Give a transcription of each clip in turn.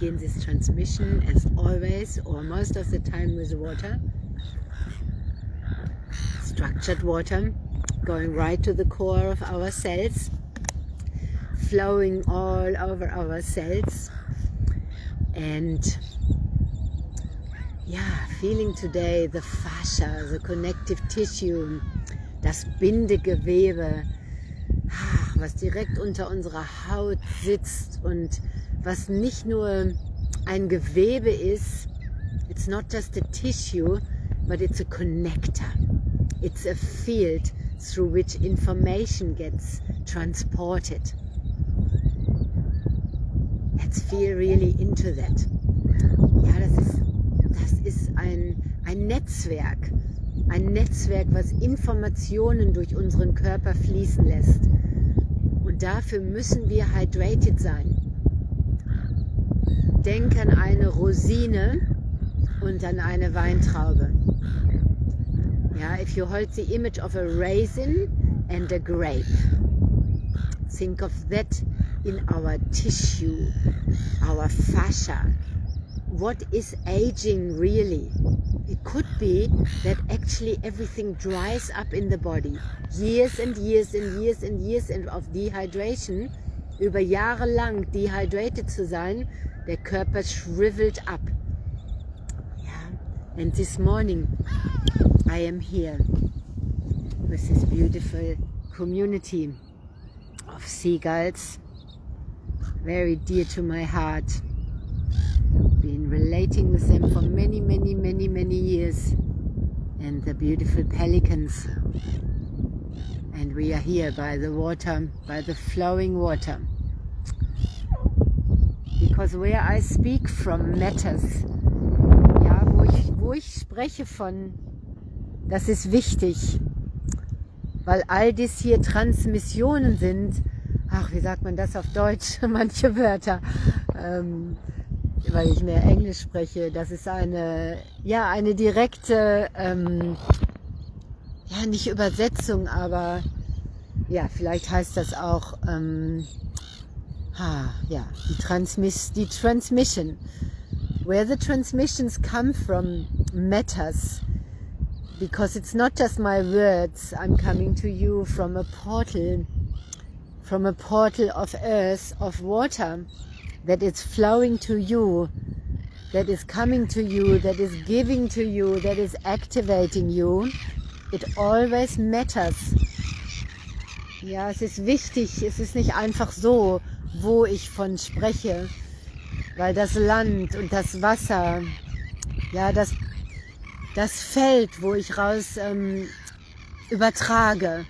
begin this transmission as always, or most of the time, with water. Structured water, going right to the core of our cells, flowing all over our cells, and feeling today the fascia, the connective tissue, das Bindegewebe, was direkt unter unserer Haut sitzt und was nicht nur ein Gewebe ist. It's not just a tissue, but it's a connector. It's a field through which information gets transported. Let's feel really into that. Ja, das ist ein Netzwerk. Ein Netzwerk, was Informationen durch unseren Körper fließen lässt. Und dafür müssen wir hydrated sein. Denk an eine Rosine und an eine Weintraube. Yeah, if you hold the image of a raisin and a grape, think of that in our tissue, our fascia. What is aging really? It could be that actually everything dries up in the body. Years and years and years and years of dehydration. Über Jahre lang dehydrated zu sein, der Körper shriveled up. Yeah. And this morning I am here with this beautiful community of seagulls, very dear to my heart. Been relating with them for many, many, many, many years, and the beautiful pelicans. And we are here by the water, by the flowing water. Because where I speak from matters. Ja, wo ich spreche von, das ist wichtig, weil all dies hier Transmissionen sind. Ach, wie sagt man das auf Deutsch? Manche Wörter. Weil ich mehr Englisch spreche, das ist eine direkte, nicht Übersetzung, aber ja, vielleicht heißt das auch, die Transmission. Where the transmissions come from matters, because it's not just my words. I'm coming to you from a portal of earth, of water, that is flowing to you, that is coming to you, that is giving to you, that is activating you. It always matters. Ja, es ist wichtig, es ist nicht einfach so, wo ich von spreche, weil das Land und das Wasser, ja, das Feld, wo ich raus übertrage,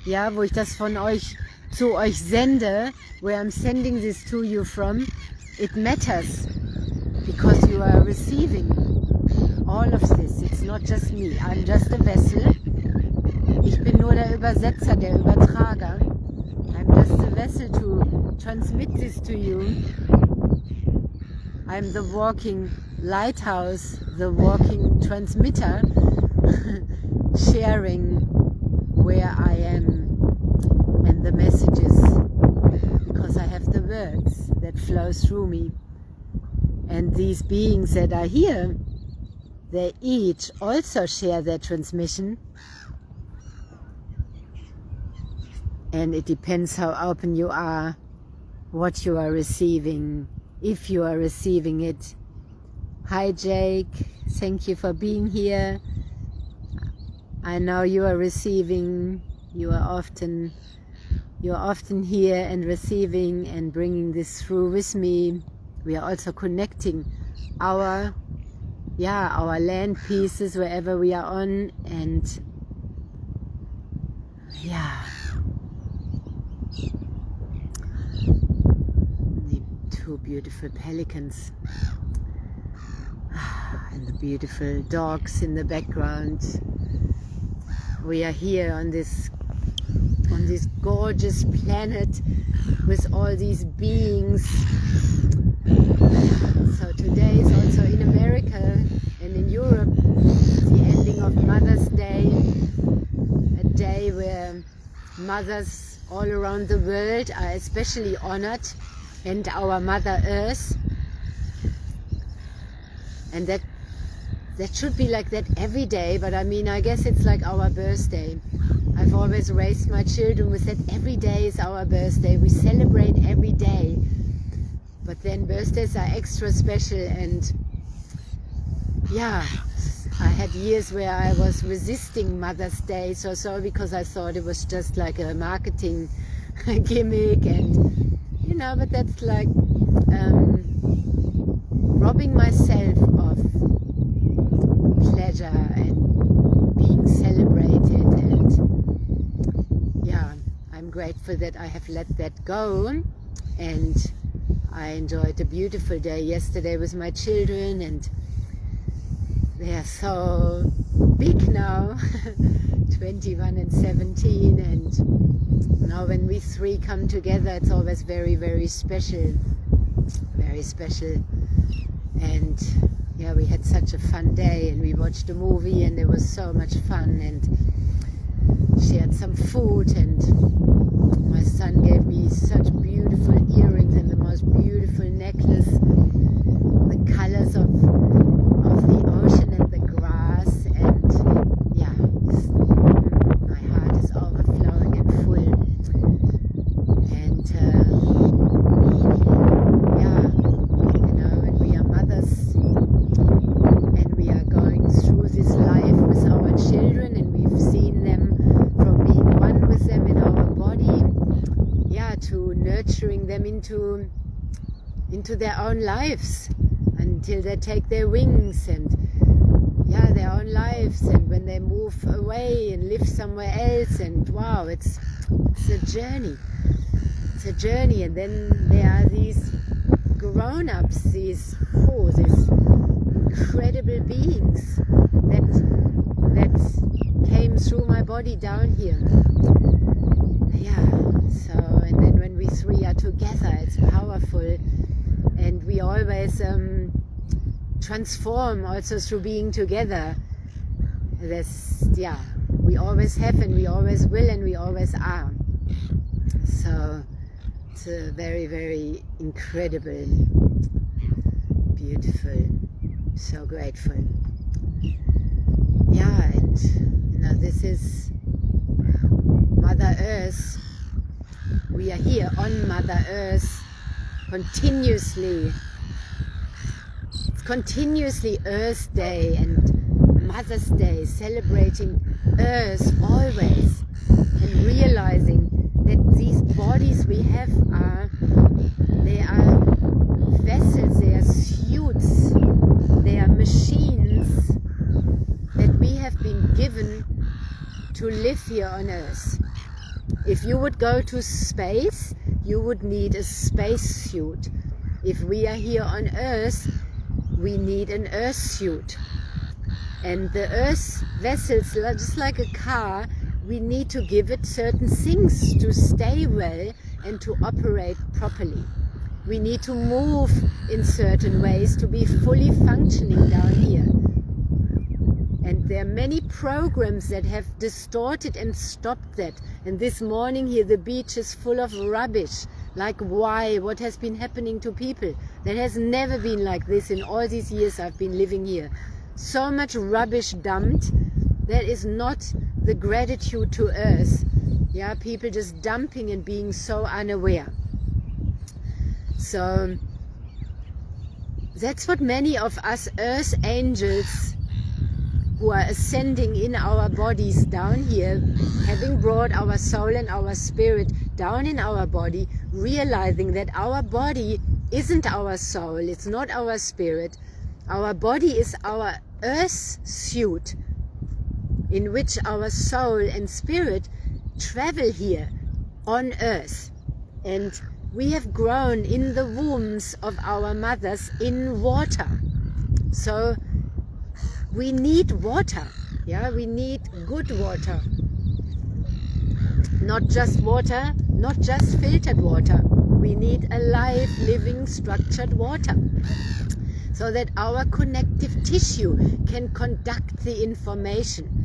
ja, wo ich das von euch zu euch sende, where I'm sending this to you from, it matters, because you are receiving all of this. It's not just me, I'm just a vessel. Ich bin nur der Übersetzer, der Übertrager. I'm just a vessel to transmit this to you. I'm the walking lighthouse, the walking transmitter, sharing where I am and the messages, because I have the words that flow through me. And these beings that are here, they each also share their transmission. And it depends how open you are, what you are receiving, if you are receiving it. Hi Jake, thank you for being here. I know you are receiving, you are often here and receiving and bringing this through with me. We are also connecting our land pieces wherever we are on, and the two beautiful pelicans and the beautiful dogs in the background. We are here on this gorgeous planet with all these beings. So today is also in America and in Europe the ending of Mother's Day, a day where mothers all around the world are especially honored, and our Mother Earth. And that should be like that every day, but I mean, I guess it's like our birthday. I've always raised my children with that every day is our birthday. We celebrate every day. But then birthdays are extra special, and yeah, I had years where I was resisting Mother's Day so because I thought it was just like a marketing gimmick, and you know, but that's like robbing myself of pleasure and being celebrated. And yeah, I'm grateful that I have let that go, and I enjoyed a beautiful day yesterday with my children, and they are so big now, 21 and 17, and now when we three come together, it's always very, very special, very special. And yeah, we had such a fun day, and we watched a movie, and it was so much fun, and shared some food, and my son gave me such beautiful earrings and the most beautiful necklace, the colors of the ocean and the grass, and yeah, my heart is overflowing and full. And yeah, you know, when we are mothers and we are going through this life with our children, and we've seen them from being one with them in our body, yeah, to nurturing them into their own lives until they take their wings, and yeah, their own lives, and when they move away and live somewhere else, and wow, it's a journey. It's a journey. And then there are these grown-ups, these incredible beings that came through my body down here. Yeah, so, and then when we three are together, it's powerful, and we always transform also through being together. Yeah, we always have, and we always will, and we always are. So it's a very, very incredible, beautiful, so grateful. Yeah, and you know, this is Mother Earth. We are here on Mother Earth continuously. It's continuously Earth Day and Mother's Day, celebrating Earth always, and realizing that these bodies we have they are vessels, they are suits, they are machines that we have been given to live here on Earth. If you would go to space, you would need a space suit. If we are here on Earth, we need an Earth suit. And the Earth vessels, just like a car, we need to give it certain things to stay well and to operate properly. We need to move in certain ways to be fully functioning down here. And there are many programs that have distorted and stopped that. And this morning here, the beach is full of rubbish. Like why? What has been happening to people? That has never been like this in all these years I've been living here. So much rubbish dumped. That is not the gratitude to Earth. Yeah, people just dumping and being so unaware. So that's what many of us Earth angels who are ascending in our bodies down here, having brought our soul and our spirit down in our body, realizing that our body isn't our soul, it's not our spirit. Our body is our Earth suit, in which our soul and spirit travel here on Earth. And we have grown in the wombs of our mothers in water. So we need water. Yeah, we need good water. Not just water, not just filtered water. We need alive, living, structured water, so that our connective tissue can conduct the information.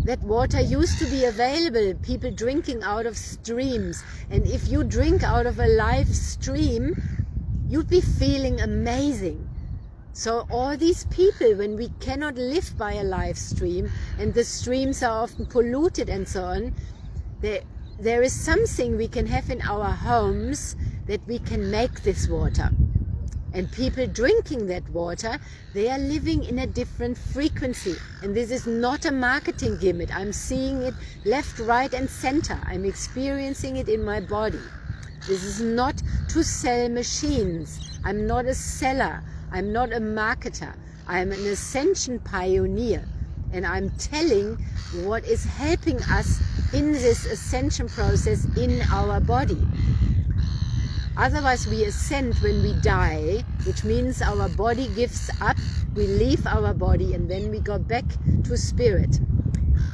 That water used to be available, people drinking out of streams. And if you drink out of a live stream, you'd be feeling amazing. So all these people, when we cannot live by a live stream, and the streams are often polluted and so on, there is something we can have in our homes that we can make this water. And people drinking that water, they are living in a different frequency. And this is not a marketing gimmick. I'm seeing it left, right and center. I'm experiencing it in my body. This is not to sell machines. I'm not a seller. I'm not a marketer. I'm an ascension pioneer. And I'm telling what is helping us in this ascension process in our body. Otherwise we ascend when we die, which means our body gives up, we leave our body, and then we go back to spirit.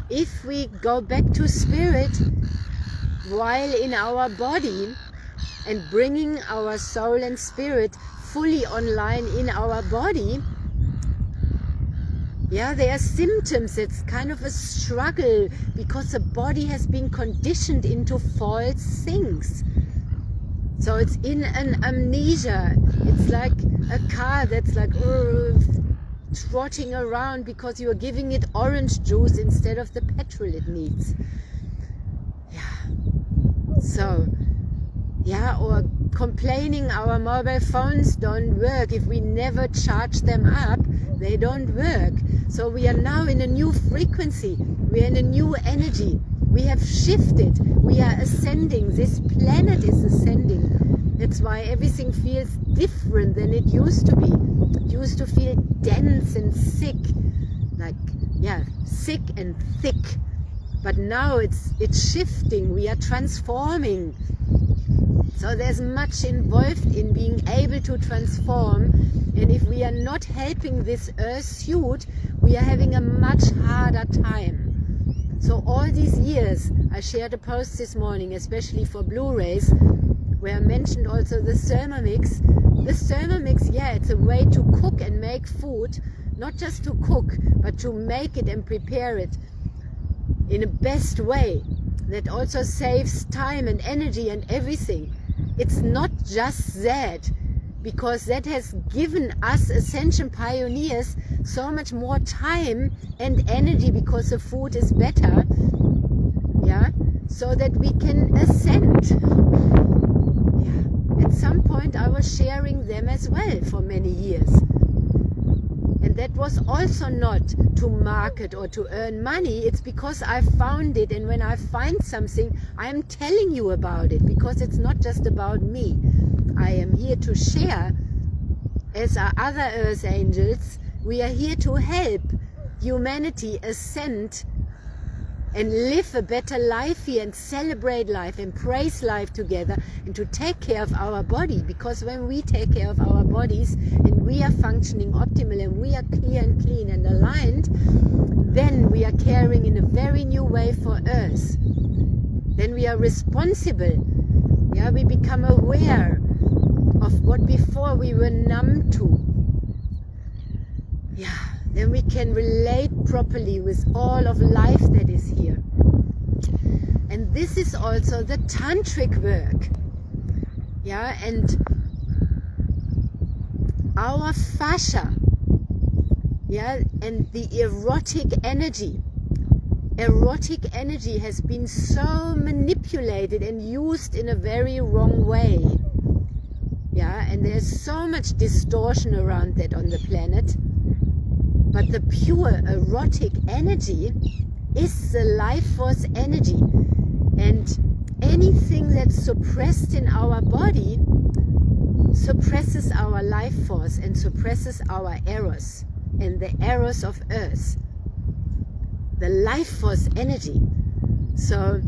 If we go back to spirit while in our body and bringing our soul and spirit fully online in our body, yeah, there are symptoms. It's kind of a struggle because the body has been conditioned into false things. So it's in an amnesia. It's like a car that's like trotting around because you are giving it orange juice instead of the petrol it needs. Yeah. So, yeah, or complaining our mobile phones don't work. If we never charge them up, they don't work. So we are now in a new frequency. We are in a new energy. We have shifted. We are ascending. This planet is ascending. That's why everything feels different than it used to be. It used to feel dense and thick. Like, yeah, thick and thick. But now it's shifting. We are transforming. So there's much involved in being able to transform. And if we are not helping this earth suit, we are having a much harder time. So all these years, I shared a post this morning, especially for Blu-rays, where I mentioned also the Thermomix. The Thermomix, yeah, it's a way to cook and make food, not just to cook, but to make it and prepare it in a best way that also saves time and energy and everything. It's not just that, because that has given us ascension pioneers so much more time and energy because the food is better, yeah, so that we can ascend. Yeah. At some point I was sharing them as well for many years. And that was also not to market or to earn money. It's because I found it, and when I find something, I'm telling you about it, because it's not just about me. I am here to share, as are other earth angels. We are here to help humanity ascend and live a better life here and celebrate life and praise life together, and to take care of our body, because when we take care of our bodies and we are functioning optimal and we are clear and clean and aligned, then we are caring in a very new way for Earth. Then we are responsible. Yeah, we become aware of what before we were numb to. Yeah, then we can relate properly with all of life that is here. And this is also the tantric work. Yeah, and our fascia, yeah, and the erotic energy. Erotic energy has been so manipulated and used in a very wrong way. Yeah, and there's so much distortion around that on the planet. But the pure erotic energy is the life force energy. And anything that's suppressed in our body suppresses our life force and suppresses our eros and the eros of Earth. The life force energy. So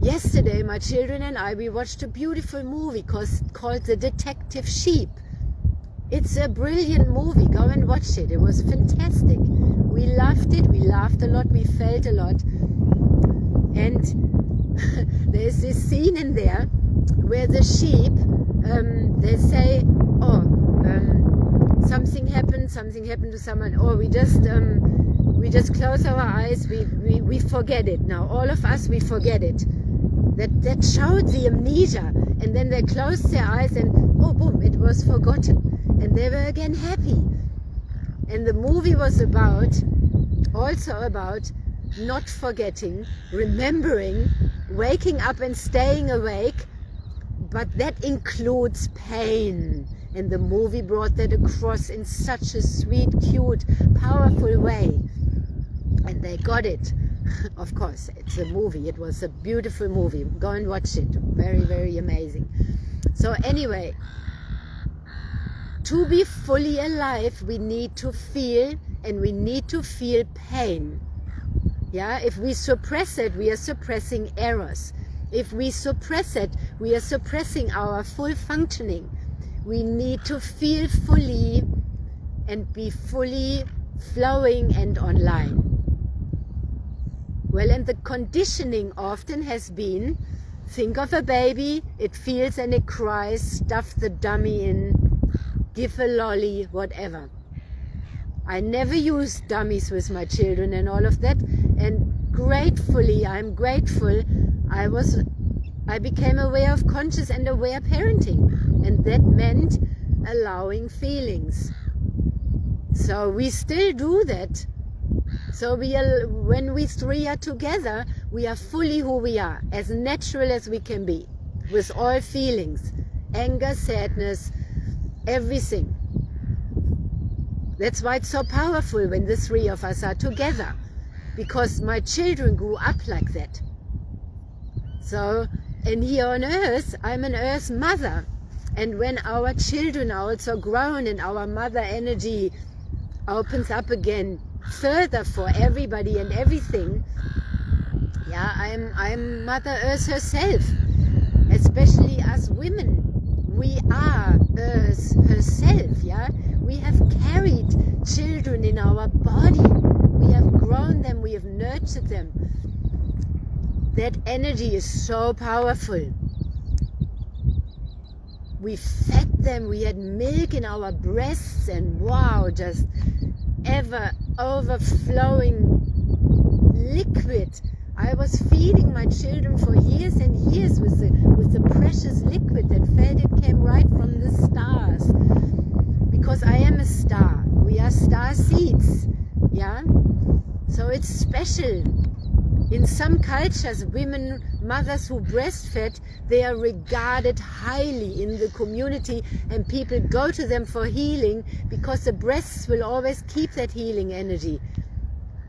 yesterday my children and I, we watched a beautiful movie called The Detective Sheep. It's a brilliant movie. Go and watch it. It was fantastic. We loved it. We laughed a lot. We felt a lot. And there's this scene in there where the sheep, they say, something happened to someone. Or we just close our eyes. We forget it. Now all of us, we forget it. That showed the amnesia. And then they closed their eyes and, oh boom, it was forgotten. And they were again happy. And the movie was also about not forgetting, remembering, waking up and staying awake, but that includes pain. And the movie brought that across in such a sweet, cute, powerful way. And they got it. Of course, it's a movie. It was a beautiful movie. Go and watch it. Very, very amazing. So anyway, to be fully alive, we need to feel, and we need to feel pain. Yeah, if we suppress it, we are suppressing errors. If we suppress it, we are suppressing our full functioning. We need to feel fully and be fully flowing and online. Well, and the conditioning often has been, think of a baby, it feels and it cries, stuff the dummy in, give a lolly, whatever. I never used dummies with my children and all of that, and gratefully, I'm grateful, I became aware of conscious and aware parenting, and that meant allowing feelings. So we still do that. So when we three are together, we are fully who we are, as natural as we can be, with all feelings, anger, sadness, everything. That's why it's so powerful when the three of us are together, because my children grew up like that. So, and here on earth, I'm an earth mother. And when our children are also grown and our mother energy opens up again further for everybody and everything, yeah, I'm Mother Earth herself, especially as women. We are Earth herself, yeah. We have carried children in our body. We have grown them, we have nurtured them. That energy is so powerful. We fed them, we had milk in our breasts, and wow, just ever overflowing liquid. I was feeding my children for years and years with the precious liquid that felt it came right from the stars. Because I am a star. We are star seeds. Yeah? So it's special. In some cultures, women, mothers who breastfed, they are regarded highly in the community, and people go to them for healing because the breasts will always keep that healing energy.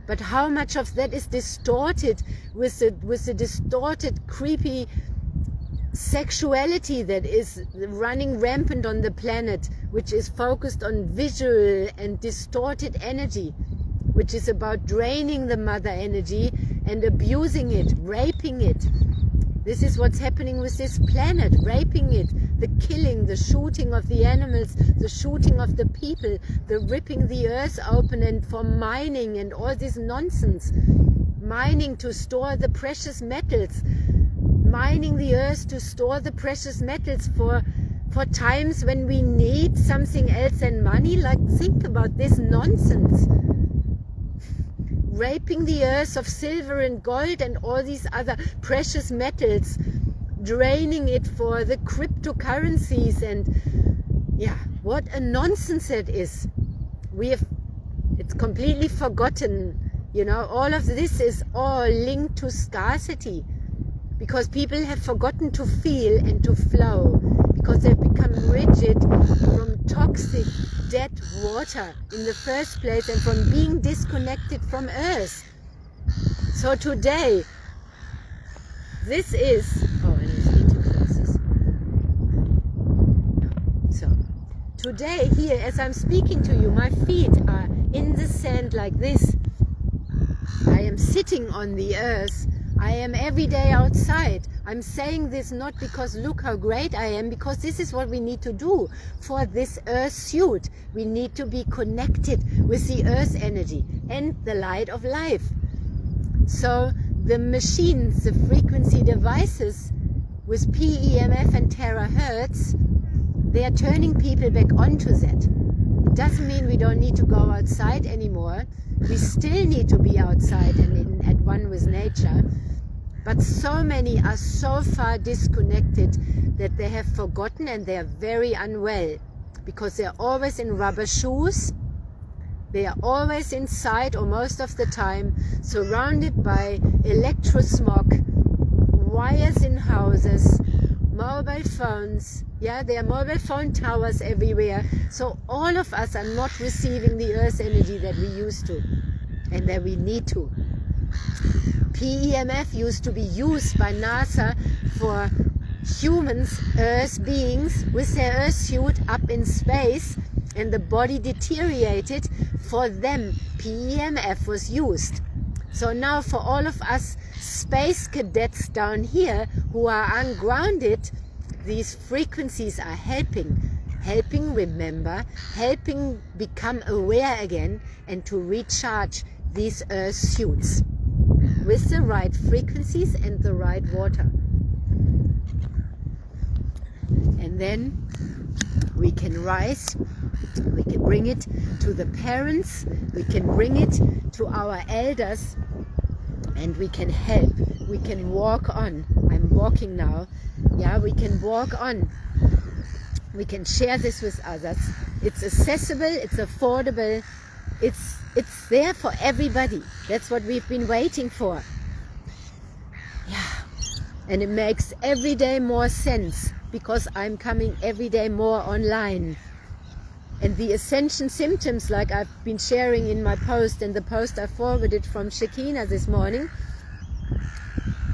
But how much of that is distorted with the distorted, creepy sexuality that is running rampant on the planet, which is focused on visual and distorted energy, which is about draining the mother energy and abusing it, raping it. This is what's happening with this planet, raping it, the killing, the shooting of the animals, the shooting of the people, the ripping the earth open and for mining and all this nonsense. Mining to store the precious metals, mining the earth to store the precious metals for times when we need something else than money. Like, think about this nonsense. Raping the earth of silver and gold and all these other precious metals, draining it for the cryptocurrencies, and yeah, what a nonsense that is. It's completely forgotten, you know. All of this is all linked to scarcity, because people have forgotten to feel and to flow, because they've become rigid from toxic dead water in the first place and from being disconnected from earth. So today, this is, oh, and I need to close this. So today here, as I'm speaking to you, my feet are in the sand like this. I am sitting on the earth. I am every day outside. I'm saying this not because look how great I am, because this is what we need to do for this earth suit. We need to be connected with the earth energy and the light of life. So the machines, the frequency devices with PEMF and terahertz, they are turning people back onto that. It doesn't mean we don't need to go outside anymore. We still need to be outside and at one with nature. But so many are so far disconnected that they have forgotten, and they are very unwell because they're always in rubber shoes, They are always inside, or most of the time, surrounded by electrosmog, wires in houses, mobile phones. Yeah, there are mobile phone towers everywhere. So all of us are not receiving the Earth energy that we used to and that we need to. PEMF used to be used by NASA for humans, Earth beings, with their Earth suit up in space, and the body deteriorated. For them, PEMF was used. So now for all of us space cadets down here who are ungrounded, these frequencies are helping remember, helping become aware again, and to recharge these Earth suits with the right frequencies and the right water. And then we can rise, we can bring it to the parents, we can bring it to our elders, and we can help, we can walk on. I'm walking now. Yeah, we can walk on. We can share this with others. It's accessible, it's affordable, it's there for everybody. That's what we've been waiting for. Yeah, and it makes every day more sense because I'm coming every day more online. And the ascension symptoms, like I've been sharing in my post, and the post I forwarded from Shekinah this morning,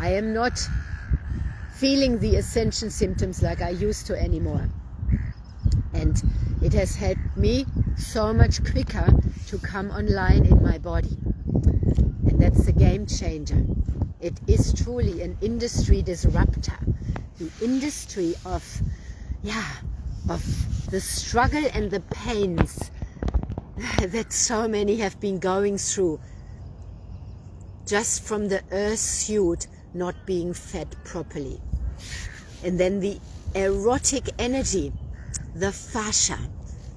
I am not feeling the ascension symptoms like I used to anymore. And it has helped me so much quicker to come online in my body. And that's the game changer. It is truly an industry disruptor. The industry of the struggle and the pains that so many have been going through just from the Earth suit not being fed properly. And then the erotic energy, the fascia,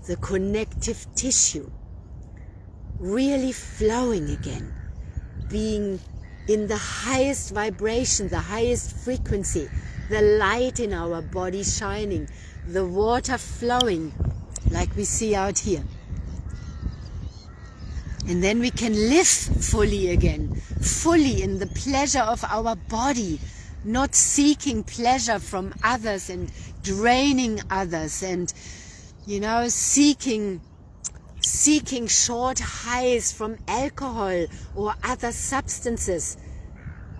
the connective tissue, really flowing again, being in the highest vibration, the highest frequency, the light in our body shining, the water flowing like we see out here. And then we can live fully again, fully in the pleasure of our body, not seeking pleasure from others and draining others and, seeking short highs from alcohol or other substances.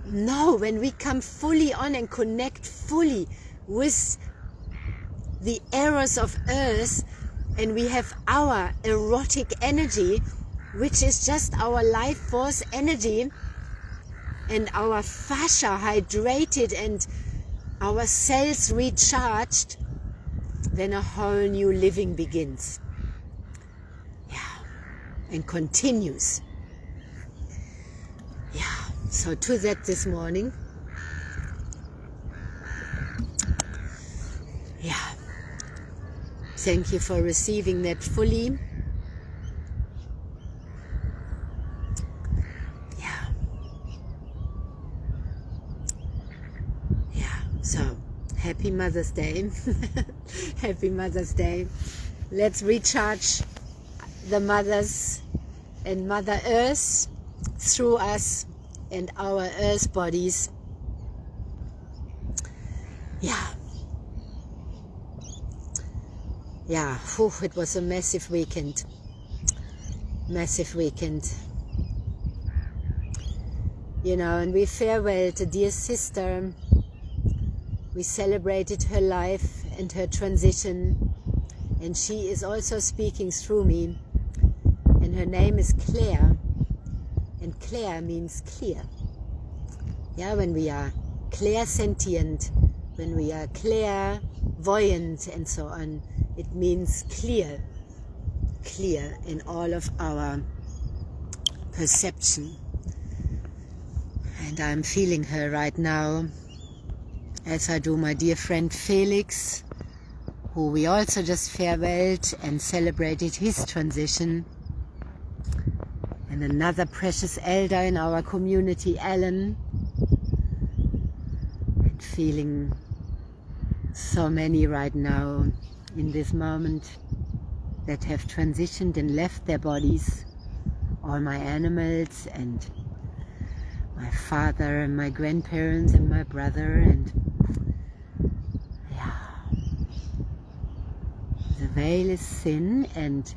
No, when we come fully on and connect fully with the eros of Earth, and we have our erotic energy, which is just our life force energy, and our fascia hydrated and our cells recharged, then a whole new living begins. Yeah, and continues. Yeah, so to that this morning. Yeah, thank you for receiving that fully. So, happy Mother's Day. Happy Mother's Day. Let's recharge the mothers and Mother Earth through us and our Earth bodies. Yeah. Yeah, it was a massive weekend. Massive weekend. And we farewelled a dear sister. We celebrated her life and her transition, and she is also speaking through me, and her name is Claire, and Claire means clear. Yeah, when we are clairsentient, when we are clairvoyant and so on, it means clear in all of our perception. And I'm feeling her right now, as I do my dear friend Felix, who we also just farewelled and celebrated his transition, and another precious elder in our community, Alan, and feeling so many right now in this moment. that have transitioned and left their bodies, all my animals and my father and my grandparents and my brother, and yeah, the veil is thin and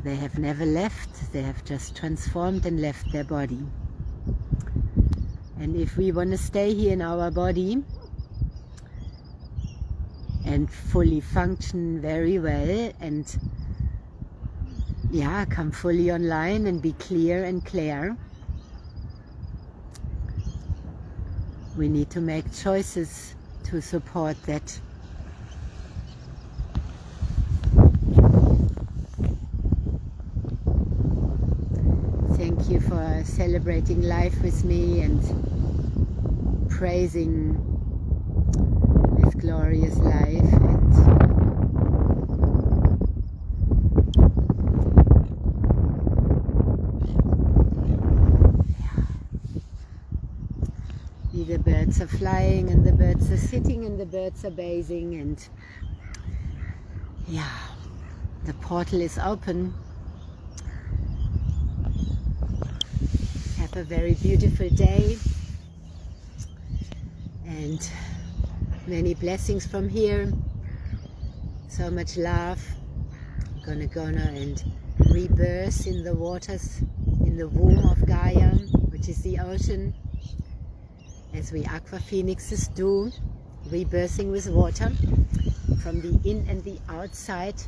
they have never left, they have just transformed and left their body. And if we want to stay here in our body and fully function very well and yeah, come fully online and be clear and clear, we need to make choices to support that. Thank you for celebrating life with me and praising this glorious life. And the birds are flying and the birds are sitting and the birds are bathing, and yeah, the portal is open. Have a very beautiful day and many blessings from here. So much love. I'm gonna and rebirth in the waters, in the womb of Gaia, which is the ocean, as we aqua phoenixes do, rebirthing with water from the in and the outside,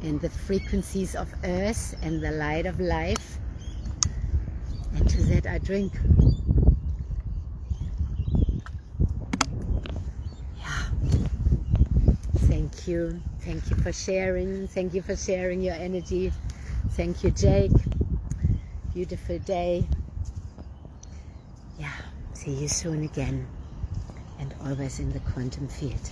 and the frequencies of earth and the light of life. And to that I drink. Yeah. Thank you. Thank you for sharing. Thank you for sharing your energy. Thank you, Jake. Beautiful day. Yeah. See you soon again. And always in the quantum field.